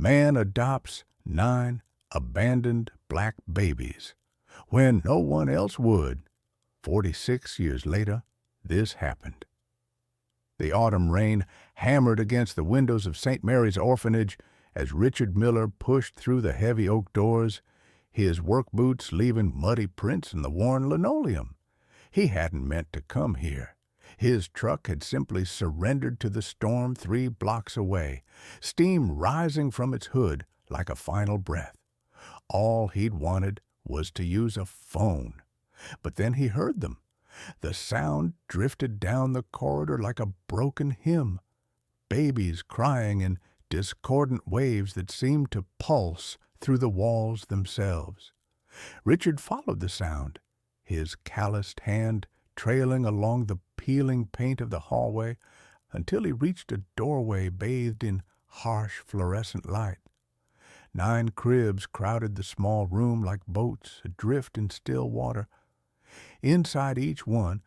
Man adopts 9 abandoned black babies when no one else would. 46 years later, this happened. The autumn rain hammered against the windows of St. Mary's orphanage as Richard Miller pushed through the heavy oak doors, his work boots leaving muddy prints in the worn linoleum. He hadn't meant to come here. His truck had simply surrendered to the storm 3 blocks away, steam rising from its hood like a final breath. All he'd wanted was to use a phone. But then he heard them. The sound drifted down the corridor like a broken hymn, babies crying in discordant waves that seemed to pulse through the walls themselves. Richard followed the sound, his calloused hand trailing along the peeling paint of the hallway until he reached a doorway bathed in harsh fluorescent light. 9 cribs crowded the small room like boats adrift in still water. Inside each one,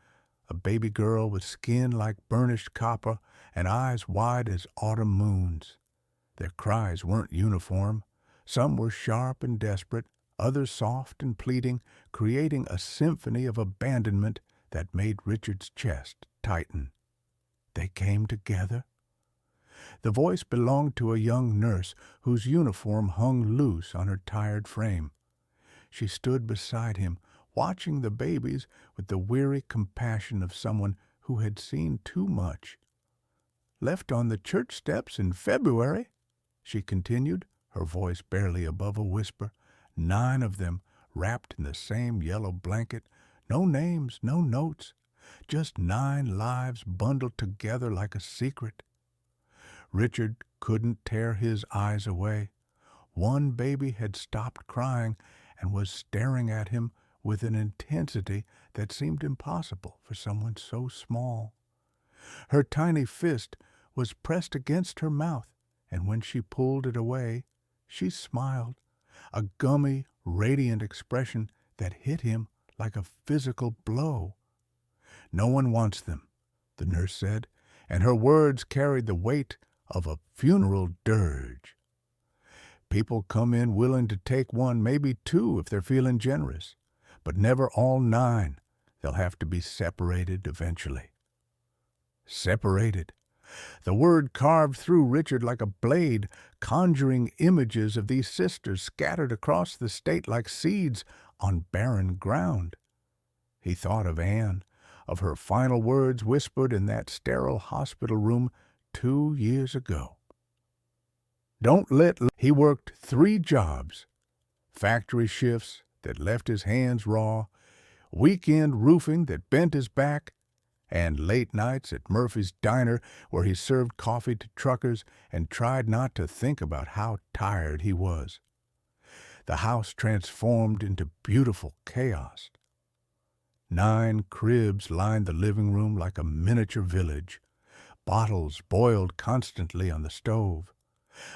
a baby girl with skin like burnished copper and eyes wide as autumn moons. Their cries weren't uniform. Some were sharp and desperate, others soft and pleading, creating a symphony of abandonment that made Richard's chest tighten. They came together. The voice belonged to a young nurse whose uniform hung loose on her tired frame. She stood beside him, watching the babies with the weary compassion of someone who had seen too much. "Left on the church steps in February," she continued, her voice barely above a whisper. 9 of them, wrapped in the same yellow blanket, no names, no notes, just 9 lives bundled together like a secret. Richard couldn't tear his eyes away. One baby had stopped crying and was staring at him with an intensity that seemed impossible for someone so small. Her tiny fist was pressed against her mouth, and when she pulled it away, she smiled, a gummy, radiant expression that hit him like a physical blow. "No one wants them," the nurse said, and her words carried the weight of a funeral dirge. "People come in willing to take 1, maybe 2 if they're feeling generous, but never all 9. They'll have to be separated eventually." Separated. The word carved through Richard like a blade, conjuring images of these sisters scattered across the state like seeds on barren ground. He thought of Anne, of her final words whispered in that sterile hospital room 2 years ago. He worked 3 jobs, factory shifts that left his hands raw, weekend roofing that bent his back, and late nights at Murphy's Diner where he served coffee to truckers and tried not to think about how tired he was. The house transformed into beautiful chaos. 9 cribs lined the living room like a miniature village. Bottles boiled constantly on the stove.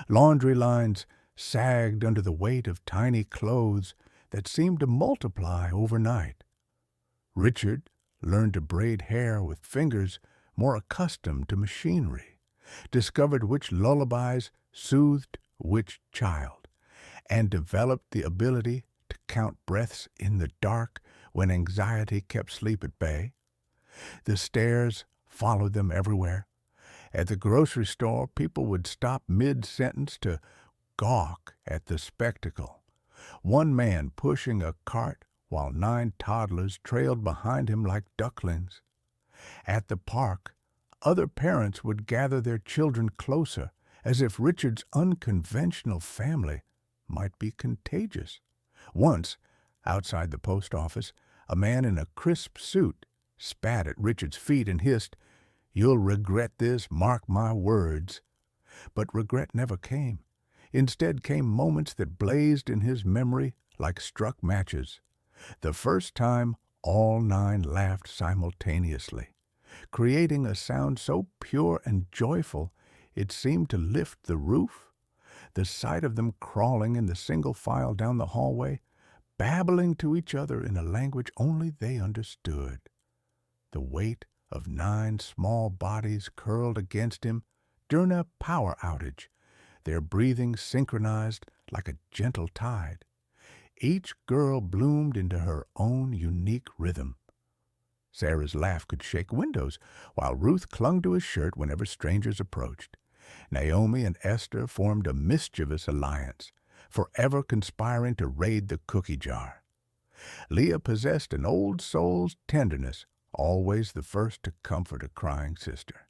Laundry lines sagged under the weight of tiny clothes that seemed to multiply overnight. Richard learned to braid hair with fingers more accustomed to machinery, discovered which lullabies soothed which child, and developed the ability to count breaths in the dark when anxiety kept sleep at bay. The stares followed them everywhere. At the grocery store, people would stop mid-sentence to gawk at the spectacle. One man pushing a cart while 9 toddlers trailed behind him like ducklings. At the park, other parents would gather their children closer, as if Richard's unconventional family might be contagious. Once, outside the post office, a man in a crisp suit spat at Richard's feet and hissed, "You'll regret this, mark my words." But regret never came. Instead came moments that blazed in his memory like struck matches. The first time all 9 laughed simultaneously, creating a sound so pure and joyful it seemed to lift the roof. The sight of them crawling in the single file down the hallway, babbling to each other in a language only they understood. The weight of 9 small bodies curled against him during a power outage, their breathing synchronized like a gentle tide. Each girl bloomed into her own unique rhythm. Sarah's laugh could shake windows, while Ruth clung to his shirt whenever strangers approached. Naomi and Esther formed a mischievous alliance, forever conspiring to raid the cookie jar. Leah possessed an old soul's tenderness, always the first to comfort a crying sister.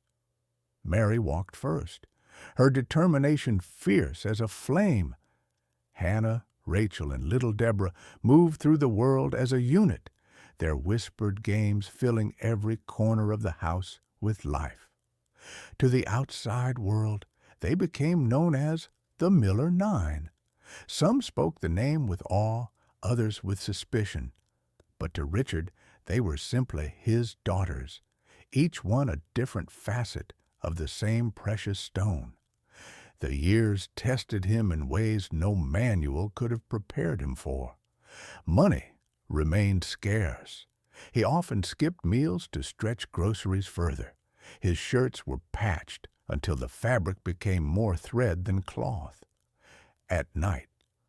Mary walked first, her determination fierce as a flame. Hannah, Rachel, and little Deborah moved through the world as a unit, their whispered games filling every corner of the house with life. To the outside world, they became known as the Miller Nine. Some spoke the name with awe, others with suspicion. But to Richard, they were simply his daughters, each one a different facet of the same precious stone. The years tested him in ways no manual could have prepared him for. Money remained scarce. He often skipped meals to stretch groceries further. His shirts were patched until the fabric became more thread than cloth. At night,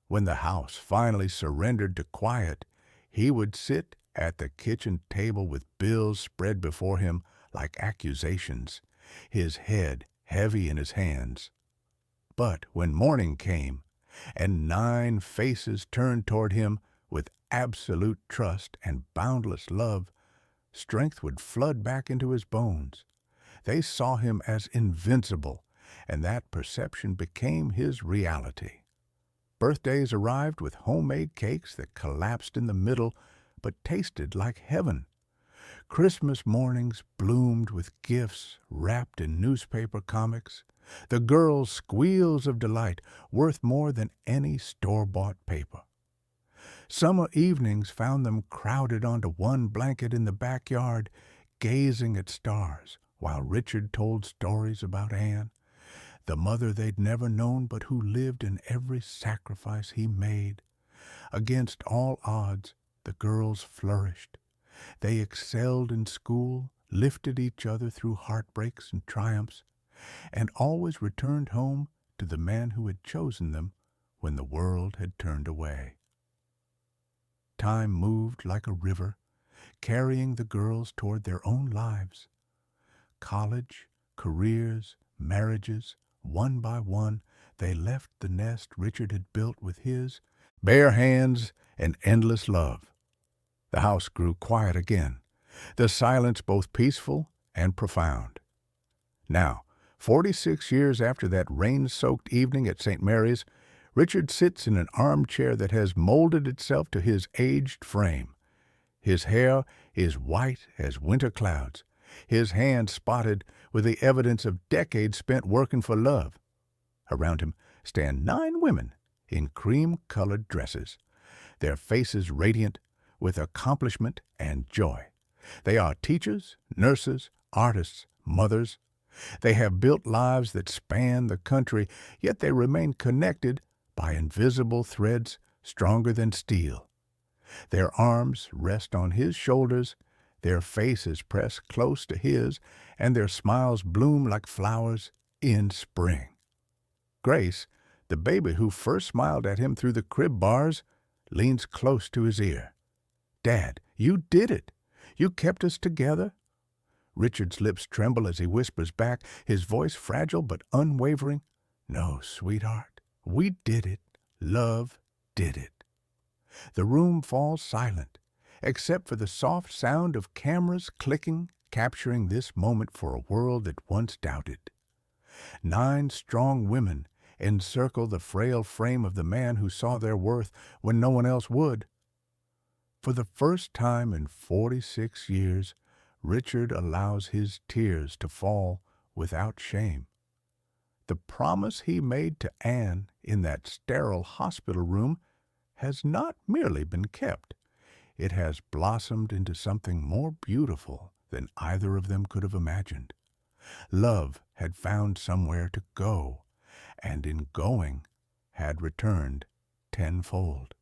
when the house finally surrendered to quiet, he would sit at the kitchen table with bills spread before him like accusations, his head heavy in his hands. But when morning came, and 9 faces turned toward him with absolute trust and boundless love, strength would flood back into his bones. They saw him as invincible, and that perception became his reality. Birthdays arrived with homemade cakes that collapsed in the middle but tasted like heaven. Christmas mornings bloomed with gifts wrapped in newspaper comics, the girls' squeals of delight worth more than any store-bought paper. Summer evenings found them crowded onto one blanket in the backyard, gazing at stars, while Richard told stories about Anne, the mother they'd never known but who lived in every sacrifice he made. Against all odds, the girls flourished. They excelled in school, lifted each other through heartbreaks and triumphs, and always returned home to the man who had chosen them when the world had turned away. Time moved like a river, carrying the girls toward their own lives. College, careers, marriages, one by one, they left the nest Richard had built with his bare hands and endless love. The house grew quiet again, the silence both peaceful and profound. Now, 46 years after that rain-soaked evening at St. Mary's, Richard sits in an armchair that has molded itself to his aged frame. His hair is white as winter clouds, his hands spotted with the evidence of decades spent working for love. Around him stand 9 women in cream-colored dresses, their faces radiant with accomplishment and joy. They are teachers, nurses, artists, mothers. They have built lives that span the country, yet they remain connected by invisible threads stronger than steel. Their arms rest on his shoulders, their faces press close to his, and their smiles bloom like flowers in spring. Grace, the baby who first smiled at him through the crib bars, leans close to his ear. "Dad, you did it. You kept us together." Richard's lips tremble as he whispers back, his voice fragile but unwavering, "No, sweetheart, we did it. Love did it." The room falls silent, except for the soft sound of cameras clicking, capturing this moment for a world that once doubted. 9 strong women encircle the frail frame of the man who saw their worth when no one else would. For the first time in 46 years, Richard allows his tears to fall without shame. The promise he made to Anne in that sterile hospital room has not merely been kept. It has blossomed into something more beautiful than either of them could have imagined. Love had found somewhere to go, and in going had returned tenfold.